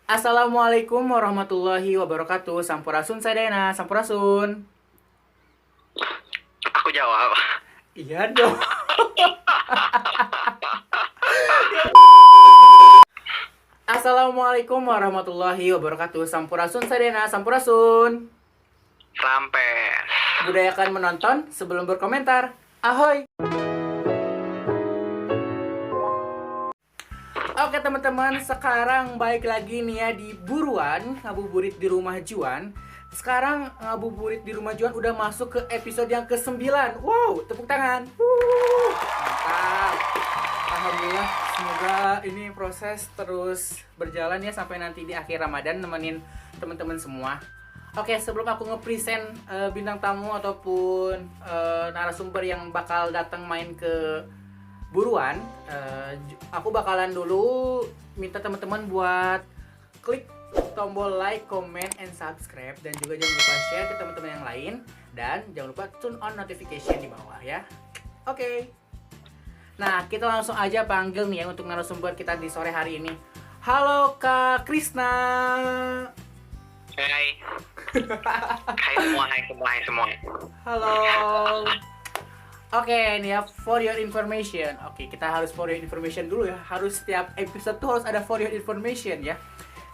Assalamualaikum warahmatullahi wabarakatuh. Sampurasun sadayana, sampurasun. Aku jawab. Iya dong. Assalamualaikum warahmatullahi wabarakatuh. Sampurasun sadayana, sampurasun. Sampai. Budayakan menonton sebelum berkomentar. Ahoy. Oke teman-teman, sekarang balik lagi nih ya di Buruan Ngabuburit di Rumah Juan. Sekarang Ngabuburit di Rumah Juan udah masuk ke episode yang ke-9. Wow, tepuk tangan. Mantap. Alhamdulillah, semoga ini proses terus berjalan ya sampai nanti di akhir Ramadan nemenin teman-teman semua. Oke, sebelum aku nge-present bintang tamu ataupun narasumber yang bakal datang main ke Buruan, aku bakalan dulu minta teman-teman buat klik tombol like, comment, and subscribe, dan juga jangan lupa share ke teman-teman yang lain, dan jangan lupa turn on notification di bawah ya. Oke. Nah, kita langsung aja panggil nih ya untuk narasumber kita di sore hari ini. Halo Kak Krisna. Hai. Hai semua. Halo. Oke, ini ya for your information. Oke, kita harus for your information dulu ya. Harus setiap episode tuh harus ada for your information ya.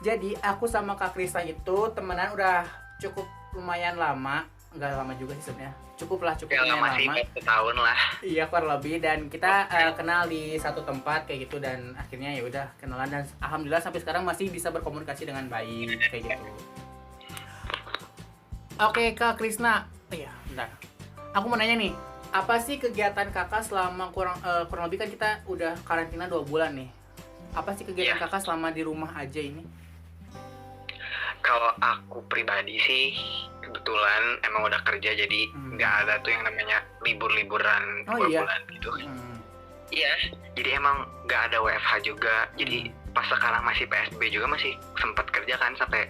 Jadi aku sama Kak Krisna itu temenan udah cukup lumayan lama. Enggak lama juga sih sebenarnya. Cukup Ya, lumayan masih lama. 1 tahun lah. Iya, kurang lebih, dan kita kenal di satu tempat kayak gitu, dan akhirnya ya udah kenalan, dan alhamdulillah sampai sekarang masih bisa berkomunikasi dengan baik kayak gitu. Oke, Kak Krisna. Iya, bentar. Aku mau nanya nih, apa sih kegiatan kakak selama kurang lebih kan kita udah karantina 2 bulan nih. Apa sih kegiatan Iya. kakak selama di rumah aja ini? Kalau aku pribadi sih kebetulan emang udah kerja, jadi nggak ada tuh yang namanya libur-liburan Oh, 2 iya. bulan gitu. Iya, jadi emang nggak ada WFH juga. Jadi pas sekarang masih PSBB juga masih sempat kerja kan sampai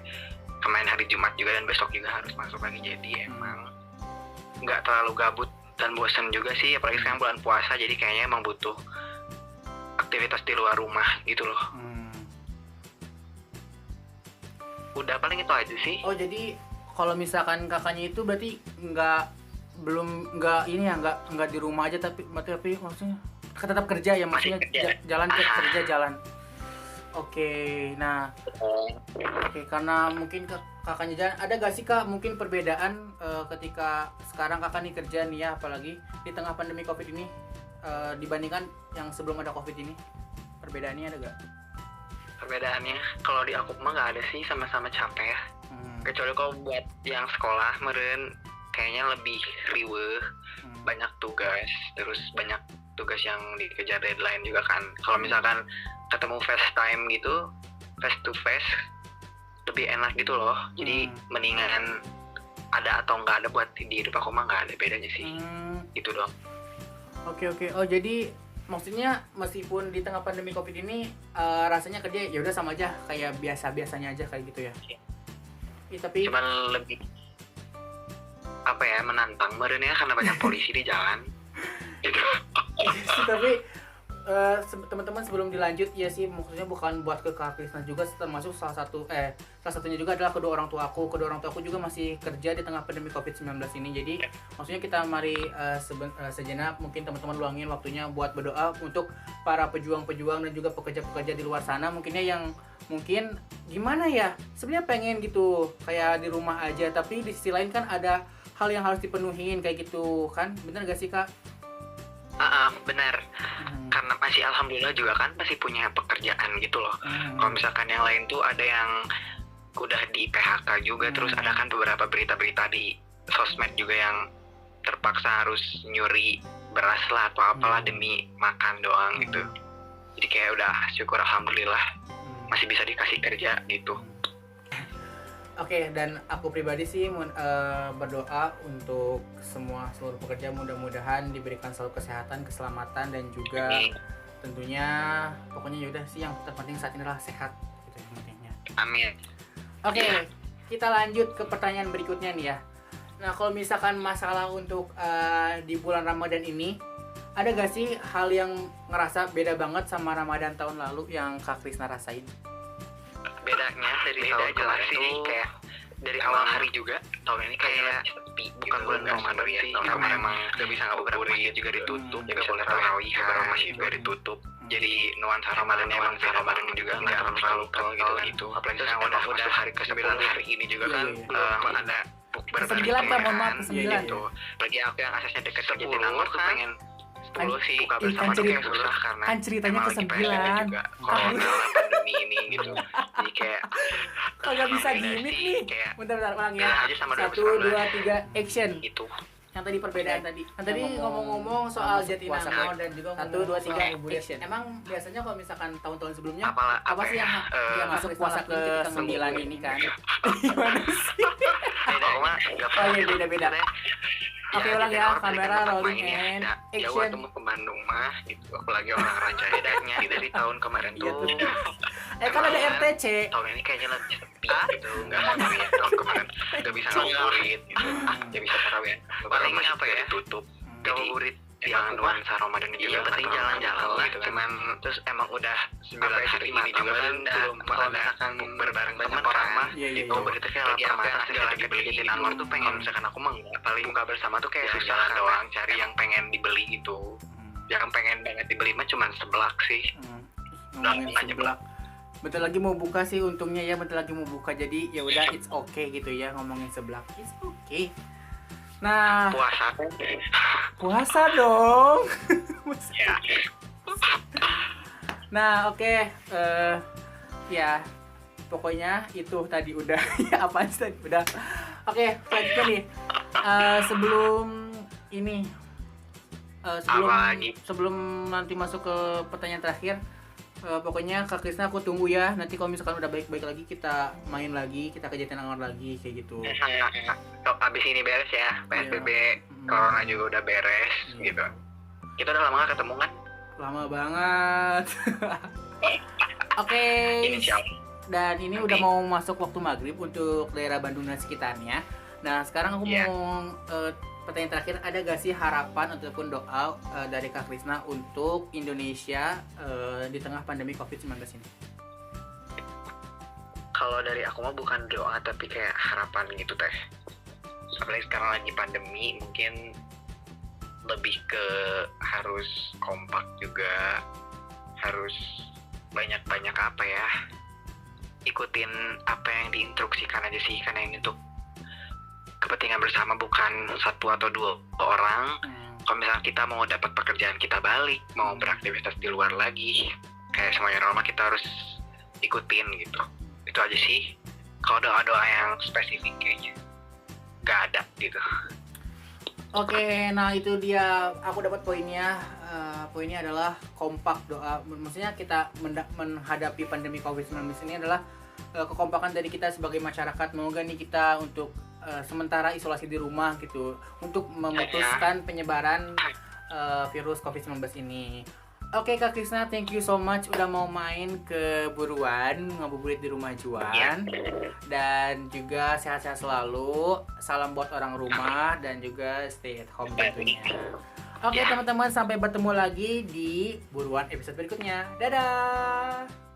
kemarin hari Jumat juga, dan besok juga harus masuk lagi. Jadi emang nggak terlalu gabut dan bosan juga sih, apalagi sekarang bulan puasa, jadi kayaknya emang butuh aktivitas di luar rumah gitu loh. Udah paling itu aja sih. Oh, jadi kalau misalkan kakaknya itu berarti nggak ini ya, nggak di rumah aja, tapi maksudnya tetap kerja ya, maksudnya Masih kerja. jalan ke kerja jalan. Oke, nah oke, karena mungkin kakaknya jalan, ada gak sih Kak mungkin perbedaan ketika sekarang kakak nih kerja nih ya, apalagi di tengah pandemi Covid ini, dibandingkan yang sebelum ada Covid ini? Perbedaannya ada gak? Perbedaannya kalau di aku mah nggak ada sih, sama-sama capek ya. Kecuali kalau buat yang sekolah meren kayaknya lebih riweuh, banyak tugas, terus banyak tugas yang dikejar deadline juga kan. Kalau misalkan ketemu FaceTime gitu, face to face, lebih enak gitu loh. Jadi mendingan ada atau nggak ada, buat di hidup aku mah nggak ada bedanya sih. Itu doang. Oke. Oh, jadi maksudnya meskipun di tengah pandemi Covid ini rasanya kerja ya udah sama aja kayak biasa-biasanya aja kayak gitu ya. Iya. Iya, tapi Cuman lebih apa ya, menantang meren ya, karena banyak polisi di jalan. Gitu. tapi teman-teman sebelum dilanjut, ya sih maksudnya bukan buat ke Kak Krisna juga, termasuk salah satunya juga adalah kedua orang tua aku juga masih kerja di tengah pandemi Covid-19 ini. Jadi maksudnya kita mari sejenak mungkin teman-teman luangin waktunya buat berdoa untuk para pejuang-pejuang dan juga pekerja-pekerja di luar sana, mungkinnya yang mungkin gimana ya, sebenarnya pengen gitu kayak di rumah aja, tapi di sisi lain kan ada hal yang harus dipenuhin kayak gitu kan, bener gak sih Kak? Benar. Karena masih alhamdulillah juga kan masih punya pekerjaan gitu loh. Kalau misalkan yang lain tuh ada yang udah di PHK juga, terus ada kan beberapa berita-berita di sosmed juga yang terpaksa harus nyuri beras lah atau apalah demi makan doang gitu. Jadi kayak udah syukur alhamdulillah masih bisa dikasih kerja gitu. Oke, dan aku pribadi sih berdoa untuk seluruh pekerja, mudah-mudahan diberikan selalu kesehatan, keselamatan, dan juga tentunya pokoknya yaudah sih yang terpenting saat ini adalah sehat gitu yang pentingnya. Amin. Oke, kita lanjut ke pertanyaan berikutnya nih ya. Nah, kalau misalkan masalah untuk di bulan Ramadan ini, ada gak sih hal yang ngerasa beda banget sama Ramadan tahun lalu yang Kak Krisna rasain? Beda bedanya dari tahun kemarin sih kayak dari awal hari juga tahun ini kayak sepi, bukan bulan Ramadan ya, karena emang gak bisa ngabuburit, juga ditutup, juga boleh tarawih, beberapa masjid juga ditutup. Jadi nuansa Ramadan emang Ramadan juga nggak terlalu kental gitu. Apalagi sekarang udah hari ke-9 hari ini juga kan belum ada bukber Ke-9 Pak, mohon maaf, ke-9 gitu. Lagi aku yang aksesnya deket ke Jatinangor tuh pengen 10 sih buka bersama tuh kayak susah karena kan ceritanya emang ke-9 lagi PSBB juga corona pandemi ini gitu. Jadi kayak kagak bisa gimmick nih. Kayak Bentar ulang ya. aja sama 1, 2, 3, action. gitu. Yang tadi perbedaan tadi. Yang tadi ngomong-ngomong soal Jatinangor dan juga 1, 2, 3 action. Emang biasanya kalau misalkan tahun-tahun sebelumnya apa sih yang dia masuk puasa ke-9 ini kan? Gimana sih? Oh iya, beda-beda. Oke, ulang ya, kamera rolling and action. Jauh tuh mau ke Bandung mah gitu, apalagi orang Ranca bedanya dari tahun kemarin tuh. Kan ada RTC. Tahun ini kayaknya lebih sepi gitu, nggak seperti ya tahun kemarin, nggak bisa ngabuburit gitu, nggak bisa tarawih. Paling apa ya? Tutup. Ngabuburit yang nuansa Ramadan itu yang penting jalan-jalan lah gitu kan. Terus emang udah 9 hari ini juga kan belum ada berbareng banyak orang mah itu berarti kayak lagi apa yang asli lagi beli di Jatinangor tuh pengen misalkan aku mah paling buka bersama tuh kayak susah doang cari yang pengen dibeli gitu. Yang pengen banget dibeli mah cuma seblak sih. Ngomongin seblak. Bentar lagi mau buka sih untungnya ya, bentar lagi mau buka jadi ya udah it's okay gitu ya ngomongin seblak. It's okay. Nah, puasa dong. Ya. Nah, oke. Ya, pokoknya itu tadi udah. Ya apaan sih tadi udah. Oke, selanjutnya nih. Sebelum ini, sebelum nanti masuk ke pertanyaan terakhir. Pokoknya Kak Krisna aku tunggu ya. Nanti kalau misalkan udah baik-baik lagi kita main lagi, kita ke Jatinangor lagi kayak gitu. Abis ini beres ya, PSBB, Corona juga udah beres gitu. Kita udah lama gak ketemu kan? Lama banget. Oke. Dan ini udah mau masuk waktu maghrib untuk daerah Bandung dan sekitarnya. Nah sekarang aku mau pertanyaan terakhir, ada gak sih harapan ataupun doa dari Kak Krisna untuk Indonesia di tengah pandemi COVID-19 ini? Kalau dari aku mah bukan doa tapi kayak harapan gitu teh. Apalagi sekarang lagi pandemi, mungkin lebih ke harus kompak juga, harus banyak-banyak apa ya, ikutin apa yang diinstruksikan aja sih, karena ini untuk kepentingan bersama bukan satu atau dua orang. Kalau misalnya kita mau dapat pekerjaan kita balik, mau beraktivitas di luar lagi, kayak semuanya normal kita harus ikutin gitu. Itu aja sih. Kalau doa-doa yang spesifik kayaknya gak ada gitu. Oke, nah itu dia, aku dapat poinnya. Poinnya adalah kompak doa. Maksudnya kita menghadapi pandemi COVID-19 ini adalah kekompakan dari kita sebagai masyarakat. Mau gak nih kita untuk sementara isolasi di rumah gitu, untuk memutuskan penyebaran virus COVID-19 ini. Oke Kak Krisna, thank you so much udah mau main ke Buruan, ngabuburit di rumah Juan. Dan juga sehat-sehat selalu. Salam buat orang rumah dan juga stay at home tentunya. Oke teman-teman, sampai bertemu lagi di Buruan episode berikutnya. Dadah.